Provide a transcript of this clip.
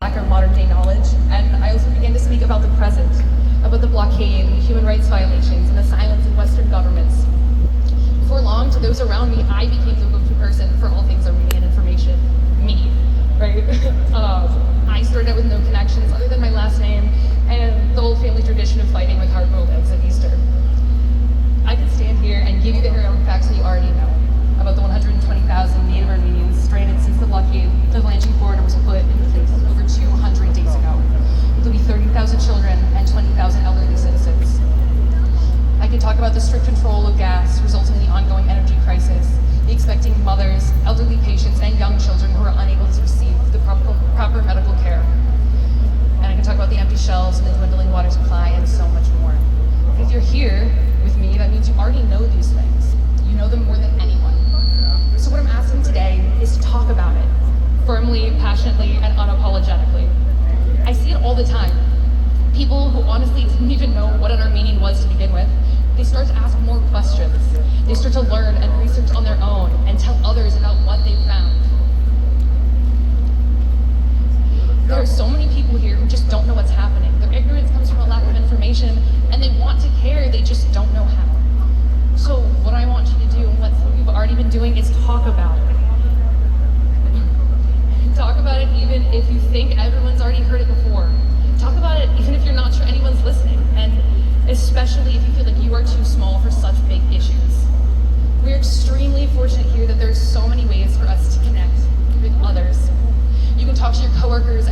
lack of modern day knowledge, and I also began to speak about the present, about the blockade and the human rights violations and the silence of Western governments. Before long, to those around me, I became the go-to person for all things Armenian information. Me, right? I started out with no connections other than my last name and the old family tradition of fighting with hard-boiled eggs at Easter. I could stand here and give you the heroic facts that you already know about the 120,000 native Armenians stranded since the blockade of Lansing border was put in place over 200 days ago. There'll be 30,000 children and 20,000 elderly citizens. I could talk about the strict control of gas resulting in the ongoing energy crisis, the expecting mothers, elderly patients, and young children who are unable to receive the proper medical care. And I can talk about the empty shelves and the dwindling water supply and so much more. But if you're here with me, that means you already know these things. You know them more than anyone. So what I'm asking today is to talk about it, firmly, passionately, and unapologetically. I see it all the time. People who honestly didn't even know what an Armenian was to begin with, they start to ask more questions. They start to learn and research on their own and tell others about what they've found. There are so many people here who just don't know what's happening. Their ignorance comes from a lack of information, and they want to care, they just don't know how. So what I want you to do, and what you've already been doing, is talk about it. Talk about it even if you think everyone's already heard it before. Talk about it even if you're not sure anyone's listening, and especially if you feel like you are too small for such big issues. We're extremely fortunate here that there's so many ways for us to connect with others. You can talk to your coworkers